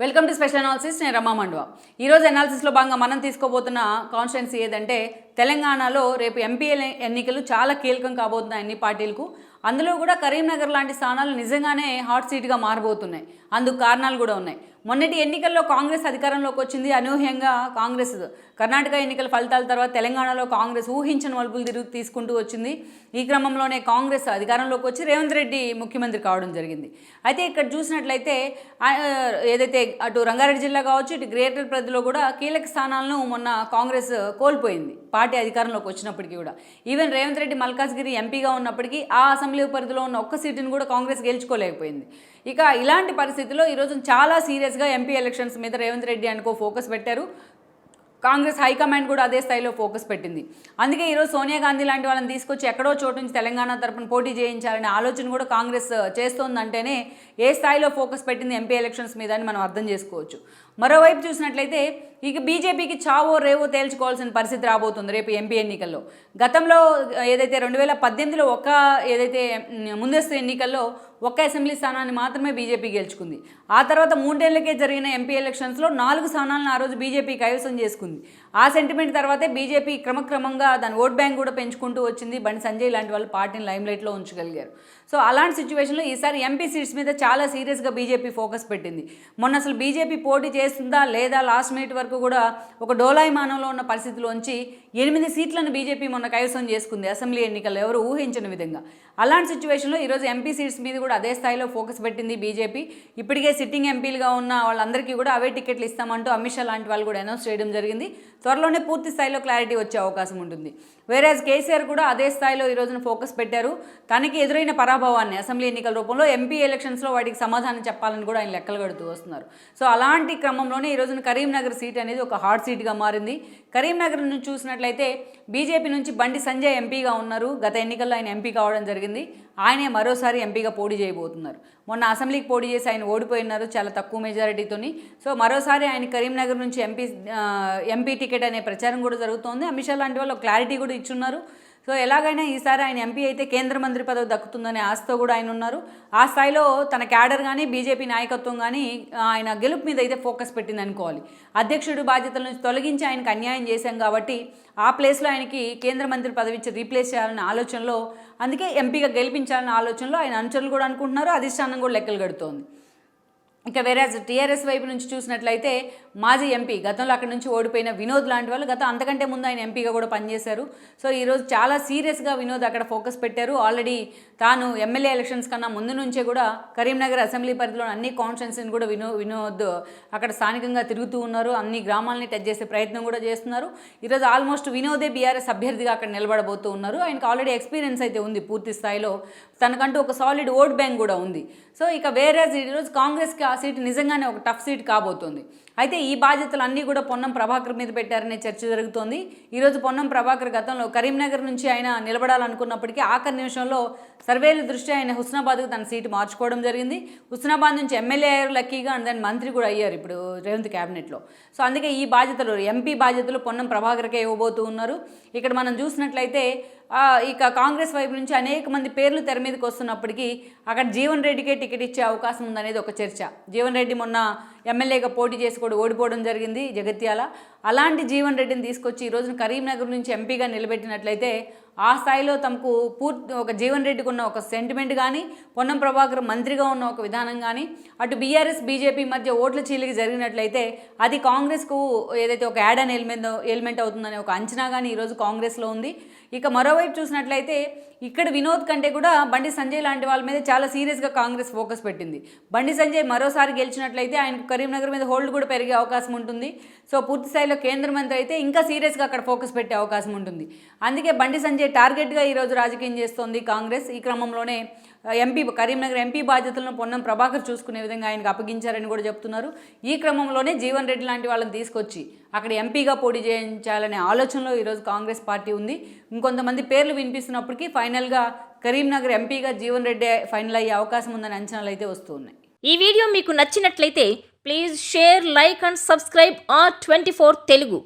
Welcome to special analysis. నేను రమా మండవ. ఈరోజు అనాలిసిస్లో భాగంగా మనం తీసుకోబోతున్న కాన్స్టిట్యున్సీ ఏదంటే తెలంగాణలో రేపు ఎంపీ ఎన్నికలు చాలా కీలకం కాబోతున్నాయి అన్ని పార్టీలకు. అందులో కూడా కరీంనగర్ లాంటి స్థానాలు నిజంగానే హాట్ సీట్గా మారబోతున్నాయి. అందుకు కారణాలు కూడా ఉన్నాయి. మొన్నటి ఎన్నికల్లో కాంగ్రెస్ అధికారంలోకి వచ్చింది. అనూహ్యంగా కాంగ్రెస్ కర్ణాటక ఎన్నికల ఫలితాల తర్వాత తెలంగాణలో కాంగ్రెస్ ఊహించిన మలుపులు తీసుకుంటూ వచ్చింది. ఈ క్రమంలోనే కాంగ్రెస్ అధికారంలోకి వచ్చి రేవంత్ రెడ్డి ముఖ్యమంత్రి కావడం జరిగింది. అయితే ఇక్కడ చూసినట్లయితే ఏదైతే అటు రంగారెడ్డి జిల్లా కావచ్చు, ఇటు గ్రేటర్ పరిధిలో కూడా కీలక స్థానాలను మొన్న కాంగ్రెస్ కోల్పోయింది పార్టీ అధికారంలోకి వచ్చినప్పటికీ కూడా. ఈవెన్ రేవంత్ రెడ్డి మల్కాజ్గిరి ఎంపీగా ఉన్నప్పటికీ ఆ అసెంబ్లీ పరిధిలో ఉన్న ఒక్క సీటును కూడా కాంగ్రెస్ గెలుచుకోలేకపోయింది. ఇక ఇలాంటి పరిస్థితుల్లో ఈరోజు చాలా సీరియస్గా ఎంపీ ఎలక్షన్స్ మీద రేవంత్ రెడ్డి అనుకో ఫోకస్ పెట్టారు. కాంగ్రెస్ హైకమాండ్ కూడా అదే స్థాయిలో ఫోకస్ పెట్టింది. అందుకే ఈరోజు సోనియా గాంధీ లాంటి వాళ్ళని తీసుకొచ్చి ఎక్కడో చోటు నుంచి తెలంగాణ తరపున పోటీ చేయించాలనే ఆలోచన కూడా కాంగ్రెస్ చేస్తోందంటేనే ఏ స్థాయిలో ఫోకస్ పెట్టింది ఎంపీ ఎలక్షన్స్ మీద అని మనం అర్థం చేసుకోవచ్చు. మరోవైపు చూసినట్లయితే ఇక బీజేపీకి చావో రేవో తేల్చుకోవాల్సిన పరిస్థితి రాబోతుంది రేపు ఎంపీ ఎన్నికల్లో. గతంలో ఏదైతే 2018లో ఏదైతే ముందస్తు ఎన్నికల్లో ఒక్క అసెంబ్లీ స్థానాన్ని మాత్రమే బీజేపీ గెలుచుకుంది. ఆ తర్వాత 3 ఏళ్లకే జరిగిన ఎంపీ ఎలక్షన్స్లో 4 స్థానాలను ఆ రోజు బీజేపీ కైవసం చేసుకుంది. ఆ సెంటిమెంట్ తర్వాతే బీజేపీ క్రమక్రమంగా దాని ఓట్ బ్యాంక్ కూడా పెంచుకుంటూ వచ్చింది. బండి సంజయ్ లాంటి వాళ్ళు పార్టీని లైమ్లైట్లో ఉంచగలిగారు. సో అలాంటి సిచ్యువేషన్లో ఈసారి ఎంపీ సీట్స్ మీద చాలా సీరియస్గా బీజేపీ ఫోకస్ పెట్టింది. మొన్న అసలు బీజేపీ పోటీ చేస్తుందా లేదా లాస్ట్ మినిట్ వరకు కూడా ఒక డోలాయమానంలో ఉన్న పరిస్థితిలోంచి 8 సీట్లను బీజేపీ మొన్న కైవసం చేసుకుంది అసెంబ్లీ ఎన్నికల్లో, ఎవరు ఊహించని విధంగా. అలాంటి సిచ్యువేషన్లో ఈరోజు ఎంపీ సీట్స్ మీద కూడా అదే స్థాయిలో ఫోకస్ పెట్టింది బీజేపీ. ఇప్పటికే సిట్టింగ్ ఎంపీలుగా ఉన్న వాళ్ళందరికీ కూడా అవే టికెట్లు ఇస్తామంటూ అమిత్ షా లాంటి వాళ్ళు కూడా అనౌన్స్ చేయడం జరిగింది. త్వరలోనే పూర్తి స్థాయిలో క్లారిటీ వచ్చే అవకాశం ఉంటుంది. వేరేజ్ కేసీఆర్ కూడా అదే స్థాయిలో ఈ రోజున ఫోకస్ పెట్టారు. తనకి ఎదురైన పరాభవాన్ని అసెంబ్లీ ఎన్నికల రూపంలో ఎంపీ ఎలక్షన్స్లో వాటికి సమాధానం చెప్పాలని కూడా ఆయన లెక్కలు కడుతూ వస్తున్నారు. సో అలాంటి క్రమంలోనే ఈ రోజున కరీంనగర్ సీట్ అనేది ఒక హాట్ సీట్గా మారింది. కరీంనగర్ నుంచి చూసినట్లయితే బీజేపీ నుంచి బండి సంజయ్ ఎంపీగా ఉన్నారు. గత ఎన్నికల్లో ఆయన ఎంపీ కావడం జరిగింది. ఆయనే మరోసారి ఎంపీగా పోటీ చేయబోతున్నారు. మొన్న అసెంబ్లీకి పోటీ చేసి ఆయన ఓడిపోయినారు చాలా తక్కువ మెజారిటీతోని. సో మరోసారి ఆయన కరీంనగర్ నుంచి ఎంపీ టికెట్ అనే ప్రచారం కూడా జరుగుతోంది. అమిత్ షా లాంటి వాళ్ళు క్లారిటీ కూడా ఇచ్చున్నారు. సో ఎలాగైనా ఈసారి ఆయన ఎంపీ అయితే కేంద్ర మంత్రి పదవి దక్కుతుందనే ఆశతో కూడా ఆయన ఉన్నారు. ఆ స్థాయిలో తన క్యాడర్ కానీ బీజేపీ నాయకత్వం కానీ ఆయన గెలుపు మీద అయితే ఫోకస్ పెట్టింది అనుకోవాలి. అధ్యక్షుడు బాధ్యతల నుంచి తొలగించి ఆయనకు అన్యాయం చేశాం కాబట్టి ఆ ప్లేస్లో ఆయనకి కేంద్ర మంత్రి పదవి ఇచ్చి రీప్లేస్ చేయాలనే ఆలోచనలో, అందుకే ఎంపీగా గెలిపించాలనే ఆలోచనలో ఆయన అనుచరులు కూడా అనుకుంటున్నారు. అధిష్టానం కూడా లెక్కలు కడుతోంది. ఇక వేరే టీఆర్ఎస్ వైపు నుంచి చూసినట్లయితే మాజీ ఎంపీ గతంలో అక్కడి నుంచి ఓడిపోయిన వినోద్ లాంటి వాళ్ళు అంతకంటే ముందు ఆయన ఎంపీగా కూడా పనిచేశారు. సో ఈరోజు చాలా సీరియస్గా వినోద్ అక్కడ ఫోకస్ పెట్టారు. ఆల్రెడీ తాను ఎమ్మెల్యే ఎలక్షన్స్ కన్నా ముందు నుంచే కూడా కరీంనగర్ అసెంబ్లీ పరిధిలో అన్ని కాన్స్టిట్యున్సీని కూడా వినోద్ అక్కడ స్థానికంగా తిరుగుతూ ఉన్నారు. అన్ని గ్రామాలని టచ్ చేసే ప్రయత్నం కూడా చేస్తున్నారు. ఈరోజు ఆల్మోస్ట్ వినోదే బీఆర్ఎస్ అభ్యర్థిగా అక్కడ నిలబడబోతూ ఉన్నారు. ఆయనకు ఆల్రెడీ ఎక్స్పీరియన్స్ అయితే ఉంది పూర్తి స్థాయిలో. తనకంటూ ఒక సాలిడ్ ఓట్ బ్యాంక్ కూడా ఉంది. సో ఇక వేరే ఈరోజు కాంగ్రెస్కి ఆ సీట్ నిజంగానే ఒక టఫ్ సీట్ కాబోతుంది. అయితే ఈ బాధ్యతలు అన్నీ కూడా పొన్నం ప్రభాకర్ మీద పెట్టారనే చర్చ జరుగుతోంది. ఈరోజు పొన్నం ప్రభాకర్ గతంలో కరీంనగర్ నుంచి ఆయన నిలబడాలనుకున్నప్పటికీ ఆఖరి నిమిషంలో సర్వేల దృష్ట్యా ఆయన హుస్నాబాద్కు తన సీటు మార్చుకోవడం జరిగింది. హుస్నాబాద్ నుంచి ఎమ్మెల్యే అయ్యారు లక్కీగా, అండ్ దాని మంత్రి కూడా అయ్యారు ఇప్పుడు రేవంత్ క్యాబినెట్లో. సో అందుకే ఈ బాధ్యతలు ఎంపీ బాధ్యతలు పొన్నం ప్రభాకర్కే ఇవ్వబోతూ ఉన్నారు. ఇక్కడ మనం చూసినట్లయితే ఇక కాంగ్రెస్ వైపు నుంచి అనేక మంది పేర్లు తెర మీదకి వస్తున్నప్పటికీ అక్కడ జీవన్ రెడ్డికే టికెట్ ఇచ్చే అవకాశం ఉందనేది ఒక చర్చ. జీవన్ రెడ్డి మొన్న ఎమ్మెల్యేగా పోటీ చేసి కూడా ఓడిపోవడం జరిగింది జగిత్యాల. అలాంటి జీవన్ రెడ్డిని తీసుకొచ్చి ఈ రోజున కరీంనగర్ నుంచి ఎంపీగా నిలబెట్టినట్లయితే ఆ స్థాయిలో తమకు ఒక జీవన్ రెడ్డికి ఉన్న ఒక సెంటిమెంట్ కానీ, పొన్నం ప్రభాకర్ మంత్రిగా ఉన్న ఒక విధానం కానీ, అటు బీఆర్ఎస్ బీజేపీ మధ్య ఓట్ల చీలిక జరిగినట్లయితే అది కాంగ్రెస్కు ఏదైతే ఒక యాడ్ అన్ ఎలిమెంట్ అవుతుందనే ఒక అంచనా కానీ ఈరోజు కాంగ్రెస్లో ఉంది. ఇక మరోవైపు చూసినట్లయితే ఇక్కడ వినోద్ కంటే కూడా బండి సంజయ్ లాంటి వాళ్ళ మీద చాలా సీరియస్గా కాంగ్రెస్ ఫోకస్ పెట్టింది. బండి సంజయ్ మరోసారి గెలిచినట్లయితే ఆయనకు కరీంనగర్ మీద హోల్డ్ కూడా పెరిగే అవకాశం ఉంటుంది. సో పూర్తి స్థాయిలో కేంద్ర మంత్రి అయితే ఇంకా సీరియస్గా అక్కడ ఫోకస్ పెట్టే అవకాశం ఉంటుంది. అందుకే బండి సంజయ్ టార్గెట్గా ఈరోజు రాజకీయం చేస్తోంది కాంగ్రెస్. ఈ క్రమంలోనే కరీంనగర్ ఎంపీ బాధ్యతలను పొన్నం ప్రభాకర్ చూసుకునే విధంగా ఆయనకు అప్పగించారని కూడా చెప్తున్నారు. ఈ క్రమంలోనే జీవన్ రెడ్డి లాంటి వాళ్ళని తీసుకొచ్చి అక్కడ ఎంపీగా పోటీ చేయించాలనే ఆలోచనలో ఈరోజు కాంగ్రెస్ పార్టీ ఉంది. ఇంకొంతమంది పేర్లు వినిపిస్తున్నప్పటికీ ఫైనల్గా కరీంనగర్ ఎంపీగా జీవన్ రెడ్డి ఫైనల్ అయ్యే అవకాశం ఉందని అంచనాలు అయితే వస్తున్నాయి. ఈ వీడియో మీకు నచ్చినట్లయితే please share, like and subscribe R24 Telugu.